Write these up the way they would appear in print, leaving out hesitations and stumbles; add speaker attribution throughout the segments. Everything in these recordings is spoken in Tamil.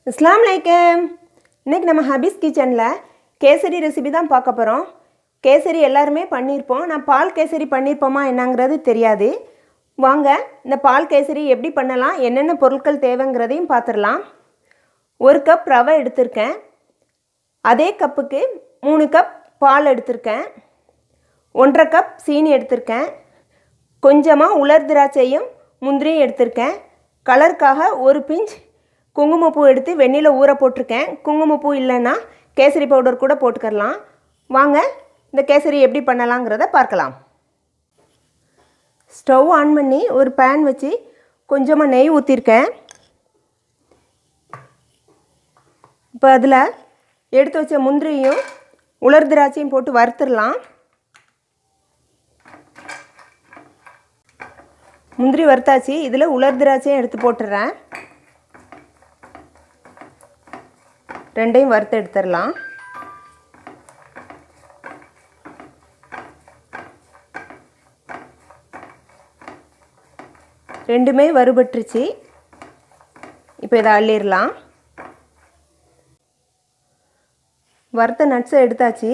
Speaker 1: அஸ்ஸலாமு அலைக்கும். இன்றைக்கி நம்ம ஹபீஸ் கிச்சனில் கேசரி ரெசிபி தான் பார்க்க போகிறோம். கேசரி எல்லாருமே பண்ணியிருப்போம். நான் பால் கேசரி பண்ணியிருப்போமா என்னங்கிறது தெரியாது. வாங்க இந்த பால் கேசரி எப்படி பண்ணலாம், என்னென்ன பொருட்கள் தேவைங்கிறதையும் பார்த்துடலாம். 1 கப் ரவை எடுத்திருக்கேன். அதே கப்புக்கு 3 கப் பால் எடுத்திருக்கேன். 1.5 கப் சீனி எடுத்திருக்கேன். கொஞ்சமாக உலர் திராட்சையும் முந்திரியும் எடுத்திருக்கேன். கலருக்காக ஒரு பிஞ்ச் குங்குமப்பூ எடுத்து வெந்நீரில் ஊற போட்டிருக்கேன். குங்குமப்பூ இல்லைன்னா கேசரி பவுடர் கூட போட்டுக்கலாம். வாங்க இந்த கேசரி எப்படி பண்ணலாங்கிறத பார்க்கலாம். ஸ்டவ் ஆன் பண்ணி ஒரு பேன் வச்சு கொஞ்சமாக நெய் ஊற்றிருக்கேன். இப்போ அதில் எடுத்து வச்ச முந்திரியும் உலர் திராட்சையும் போட்டு வறுத்துடலாம். முந்திரி வறுத்தாச்சு. இதில் உலர் திராட்சையும் எடுத்து போட்டுடுறேன். ரெண்டையும் வறுத்து எடுத்துடலாம். ரெண்டுமே வறுபட்டுருச்சு. இப்போ இதை அள்ளிடலாம். வறுத்த நட்ஸை எடுத்தாச்சு.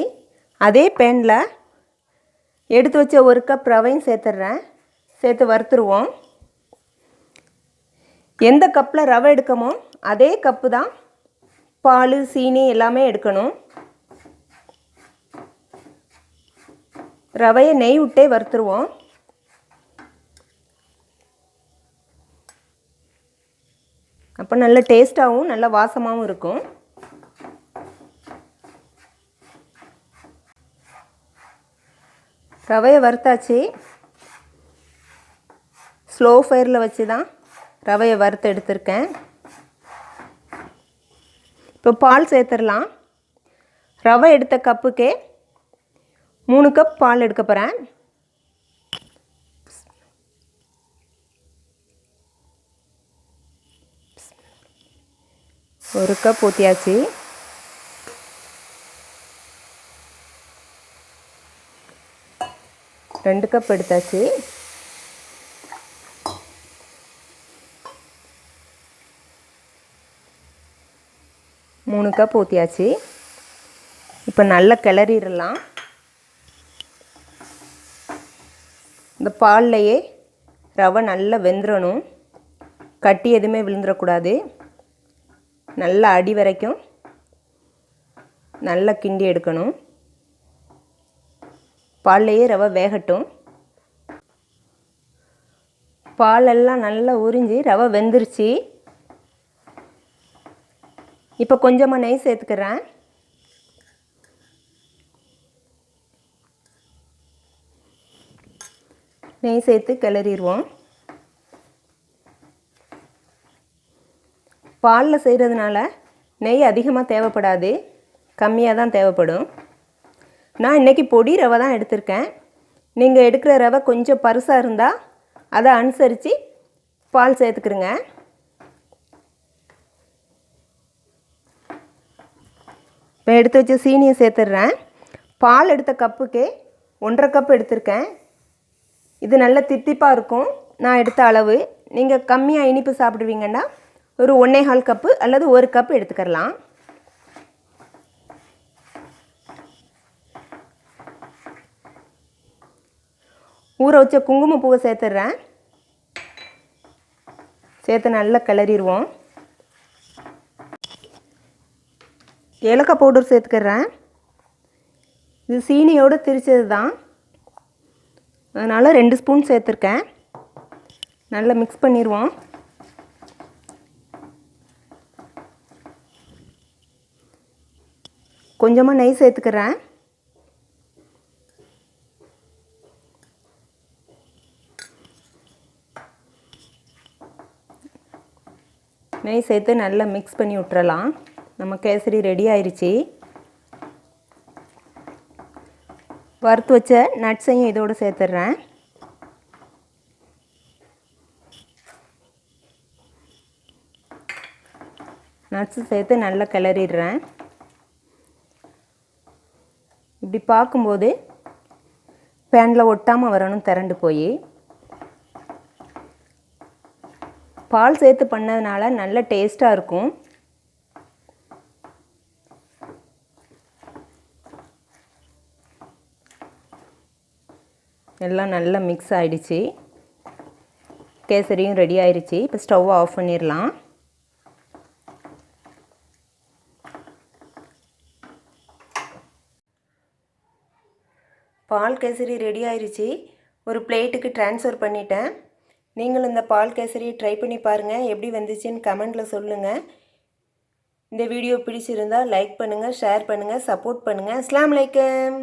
Speaker 1: அதே பேனில் எடுத்து வச்ச 1 கப் ரவையும் சேர்த்துட்றேன். சேர்த்து வறுத்துருவோம். எந்த கப்பில் ரவை எடுக்கமோ அதே கப்பு தான் பால் சீனி எல்லாமே எடுக்கணும். ரவையை நெய் விட்டே வறுத்துருவோம். அப்போ நல்ல டேஸ்ட்டாகவும் நல்ல வாசமாகவும் இருக்கும். ரவையை வறுத்தாச்சு. ஸ்லோ ஃபயரில் வச்சு தான் ரவையை வறுத்து எடுத்திருக்கேன். இப்போ பால் சேர்த்துடலாம். ரவை எடுத்த கப்புக்கே 3 கப் பால் எடுக்க போகிறேன். ஒரு கப் ஊற்றியாச்சு. ரெண்டு கப் எடுத்தாச்சு. மூணு கப் ஊற்றியாச்சு. இப்போ நல்லா கிளறிடலாம். இந்த பால்லையே ரவை நல்லா வெந்துடணும். கட்டி எதுவுமே விழுந்துடக்கூடாது. நல்லா அடி வரைக்கும் நல்லா கிண்டி எடுக்கணும். பால்லையே ரவை வேகட்டும். பாலெல்லாம் நல்லா உறிஞ்சி ரவை வெந்துருச்சு. இப்போ கொஞ்சமாக நெய் சேர்த்துக்கிறேன். நெய் சேர்த்து கிளறிடுவோம். பாலில் செய்கிறதுனால நெய் அதிகமாக தேவைப்படாது, கம்மியாக தான் தேவைப்படும். நான் இன்றைக்கி பொடி ரவை தான் எடுத்திருக்கேன். நீங்கள் எடுக்கிற ரவை கொஞ்சம் பருசாக இருந்தால் அதை அனுசரித்து பால் சேர்த்துக்கிறங்க. இப்போ எடுத்து வச்ச சீனியை சேர்த்துட்றேன். பால் எடுத்த கப்புக்கே 1.5 கப் எடுத்திருக்கேன். இது நல்ல தித்திப்பாக இருக்கும் நான் எடுத்த அளவு. நீங்கள் கம்மியாக இனிப்பு சாப்பிடுவீங்கன்னா ஒரு 1.25 கப்பு அல்லது 1 கப் எடுத்துக்கலாம். ஊற வச்ச குங்குமப்பூவை சேர்த்துட்றேன். சேர்த்து நல்லா கிளறிடுவோம். ஏலக்காய் பவுடர் சேர்த்துக்கிறேன். இது சீனியோடு திரிச்சது தான், அதனால் 2 ஸ்பூன் சேர்த்துருக்கேன். நல்லா மிக்ஸ் பண்ணிடுவோம். கொஞ்சமாக நெய் சேர்த்துக்கிறேன். நெய் சேர்த்து நல்லா மிக்ஸ் பண்ணி விட்டுறலாம். நம்ம கேசரி ரெடி ஆயிடுச்சு. வறுத்து வச்ச நட்ஸையும் இதோடு சேர்த்துட்றேன். நட்ஸு சேர்த்து நல்லா கிளறிடுறேன். இப்படி பார்க்கும்போது பேனில் ஒட்டாமல் வரணும், திரண்டு போய். பால் சேர்த்து பண்ணதுனால நல்ல டேஸ்ட்டாக இருக்கும். எல்லாம் நல்லா மிக்ஸ் ஆகிடுச்சு. கேசரியும் ரெடி ஆயிடுச்சு. இப்போ ஸ்டவ் ஆஃப் பண்ணிடலாம். பால் கேசரி ரெடி ஆயிடுச்சு. ஒரு பிளேட்டுக்கு ட்ரான்ஸ்ஃபர் பண்ணிட்டேன். நீங்களும் இந்த பால் கேசரியை ட்ரை பண்ணி பாருங்கள். எப்படி வந்துச்சுன்னு கமெண்டில் சொல்லுங்கள். இந்த வீடியோ பிடிச்சிருந்தால் லைக் பண்ணுங்கள், ஷேர் பண்ணுங்கள், சப்போர்ட் பண்ணுங்கள். அஸ்ஸலாமு அலைக்கும்.